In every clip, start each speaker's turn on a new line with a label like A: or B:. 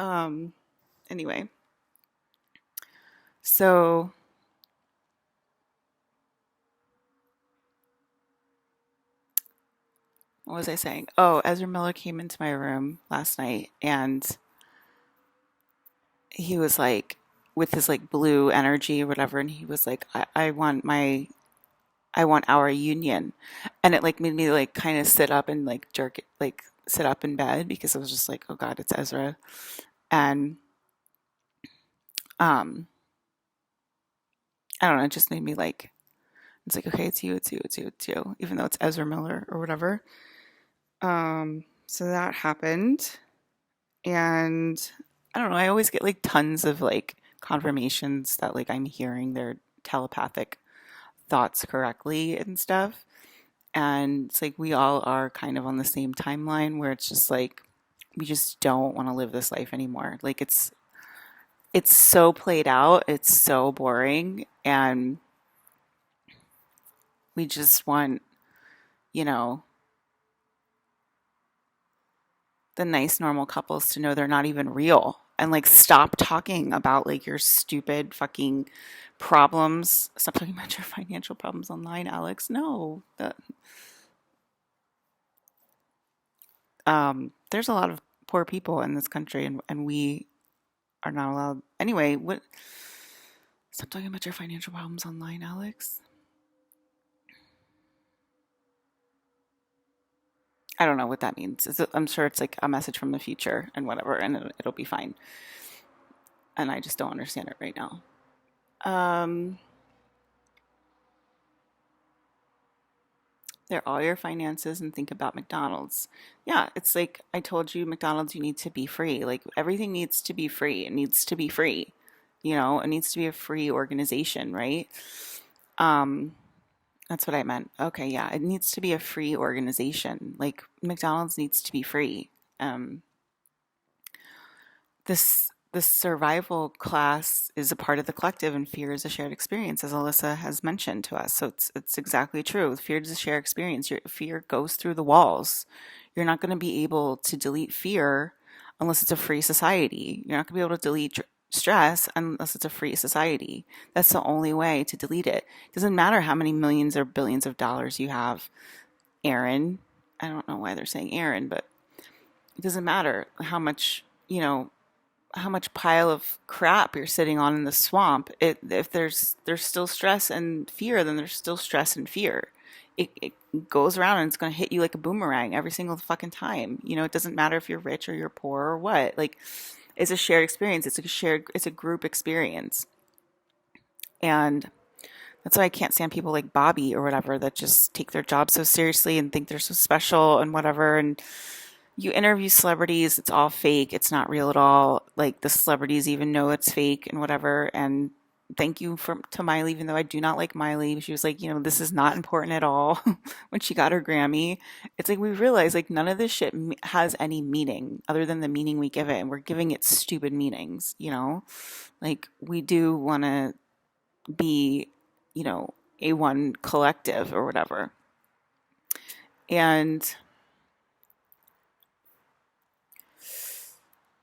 A: Um, anyway, so what was I saying? Oh, Ezra Miller came into my room last night and he was like, with his like blue energy or whatever, and he was like, I want our union. And it like made me like kind of sit up and like jerk it, like sit up in bed because I was just like, oh God, it's Ezra. And um, I don't know, it just made me like, it's like, okay, it's you, it's you, it's you, it's you, even though it's Ezra Miller or whatever. So that happened. And I don't know, I always get like tons of like confirmations that like I'm hearing their telepathic thoughts correctly and stuff. And it's like we all are kind of on the same timeline where it's just like we just don't want to live this life anymore. Like it's so played out, it's so boring, and we just want, you know, the nice normal couples to know they're not even real and like stop talking about like your stupid fucking problems. Stop talking about your financial problems online, Alex. No. There's a lot of poor people in this country and we are not allowed. Anyway, what stop talking about your financial problems online, Alex. I don't know what that means. I'm sure it's like a message from the future and whatever, and it'll be fine. And I just don't understand it right now. Um, they're all your finances and think about McDonald's. Yeah, it's like I told you, McDonald's, you need to be free. Like everything needs to be free. It needs to be free. You know, it needs to be a free organization, right? Um, that's what I meant. Okay, yeah, it needs to be a free organization. Like McDonald's needs to be free. Um, this survival class is a part of the collective and fear is a shared experience, as Alyssa has mentioned to us. So it's exactly true. Fear is a shared experience. Your fear goes through the walls. You're not going to be able to delete fear unless it's a free society. You're not going to be able to delete stress unless it's a free society. That's the only way to delete it. It doesn't matter how many millions or billions of dollars you have, Aaron. I don't know why they're saying Aaron, but it doesn't matter how much, how much pile of crap you're sitting on in the swamp. If there's still stress and fear, then there's still stress and fear. It goes around and it's going to hit you like a boomerang every single fucking time. It doesn't matter if you're rich or you're poor or what. Like, it's a shared experience. It's a group experience. And that's why I can't stand people like Bobby or whatever that just take their job so seriously and think they're so special and whatever. And you interview celebrities, it's all fake. It's not real at all. Like the celebrities even know it's fake and whatever. And thank you to Miley, even though I do not like Miley. She was like, this is not important at all when she got her Grammy. It's like we realize like none of this shit has any meaning other than the meaning we give it, and we're giving it stupid meanings. Like we do want to be, a one collective or whatever. And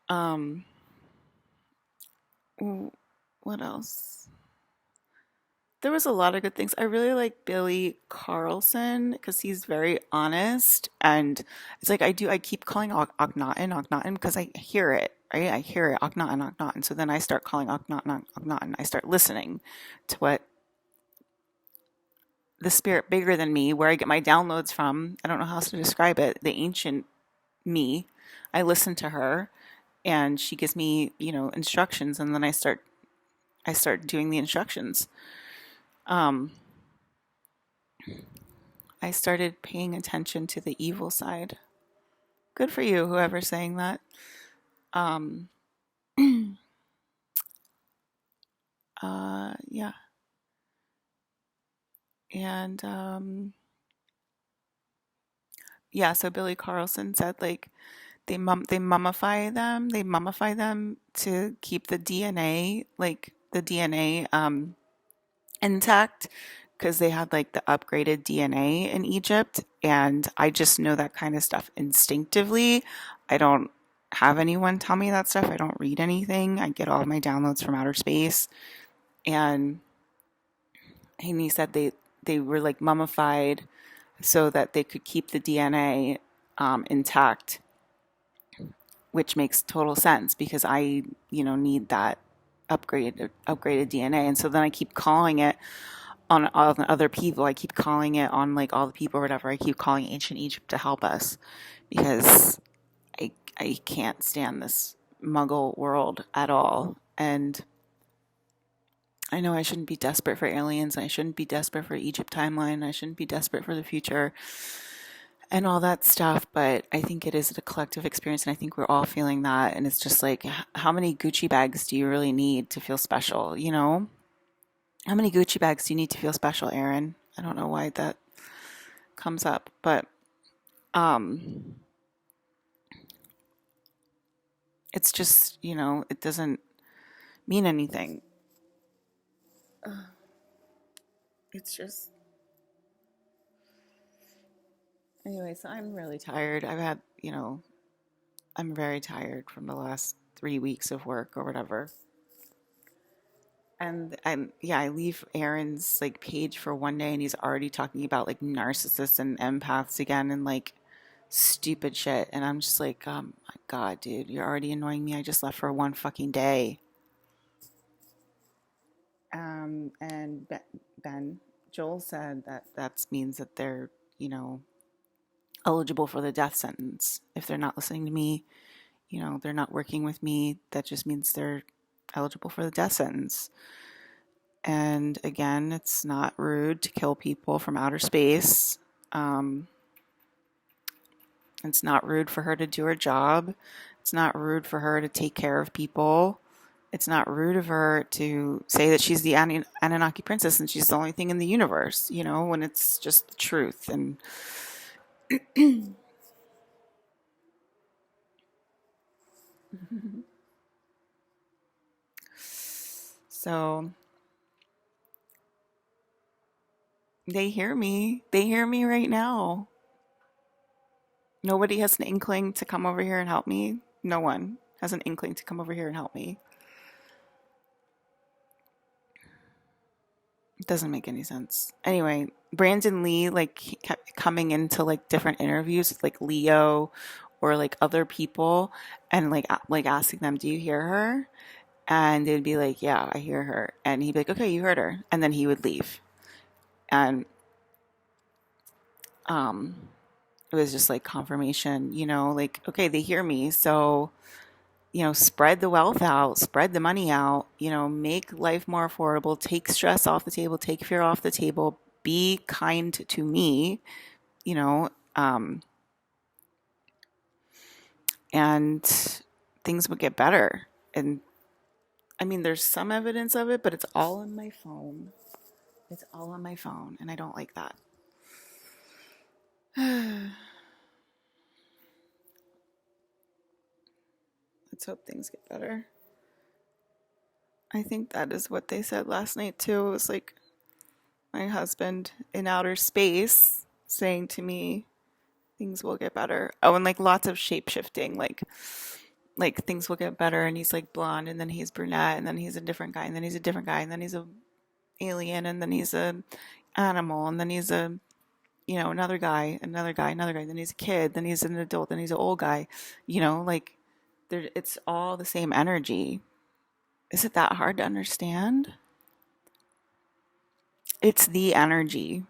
A: um what else? There was a lot of good things. I really like Billy Carlson because he's very honest, and it's like I keep calling Akhenaten because I hear it, right? I hear it, Akhenaten. So then I start calling Akhenaten. I start listening to what the spirit bigger than me, where I get my downloads from. I don't know how else to describe it. The ancient me. I listen to her and she gives me, instructions, and then I start doing the instructions. Um, I started paying attention to the evil side. Good for you, whoever's saying that. Um, yeah. And yeah, so Billy Carlson said like they mummify them to keep the DNA, like the DNA intact, because they had like the upgraded DNA in Egypt, and I just know that kind of stuff instinctively. I don't. have anyone tell me that stuff. I don't read anything. I get all of my downloads from outer space. And he said they were like mummified so that they could keep the DNA intact, which makes total sense because I, need that upgraded DNA. And so then I keep calling it on all the other people. I keep calling it on like all the people or whatever. I keep calling ancient Egypt to help us because I can't stand this muggle world at all. And I know I shouldn't be desperate for aliens. I shouldn't be desperate for Egypt timeline. I shouldn't be desperate for the future and all that stuff. But I think it is a collective experience, and I think we're all feeling that. And it's just like, how many Gucci bags do you really need to feel special? How many Gucci bags do you need to feel special, Aaron? I don't know why that comes up, but um, it's just, it doesn't mean anything. It's just, anyway, so I'm really tired. I'm very tired from the last 3 weeks of work or whatever. And yeah, I leave Aaron's like page for one day and he's already talking about like narcissists and empaths again and like stupid shit. And I'm just like, my God, dude, you're already annoying me. I just left for one fucking day. And Ben, Joel said that that means that they're, eligible for the death sentence. If they're not listening to me, they're not working with me, that just means they're eligible for the death sentence. And again, it's not rude to kill people from outer space. It's not rude for her to do her job. It's not rude for her to take care of people. It's not rude of her to say that she's the Anunnaki princess and she's the only thing in the universe, when it's just the truth. And so they hear me. They hear me right now. Nobody has an inkling to come over here and help me. No one has an inkling to come over here and help me. It doesn't make any sense. Anyway, Brandon Lee like kept coming into like different interviews with like Leo or like other people and like asking them, "Do you hear her?" And they'd be like, "Yeah, I hear her." And he'd be like, "Okay, you heard her." And then he would leave. And um it was just like confirmation, like, okay, they hear me, so spread the wealth out, spread the money out, make life more affordable, take stress off the table, take fear off the table, be kind to me, you know, um, and things would get better. And I mean, there's some evidence of it, but it's all on my phone. It's all on my phone, and I don't like that. Let's hope things get better. I think that is what they said last night too. It was like my husband in outer space saying to me, things will get better. Oh, and like lots of shape shifting, like things will get better, and he's like blonde, and then he's brunette, and then he's a different guy, and then he's a different guy, and then he's a alien, and then he's a animal, and then he's a another guy, another guy, another guy. Then he's a kid, then he's an adult, then he's an old guy. Like there, it's all the same energy. Is it that hard to understand? It's the energy.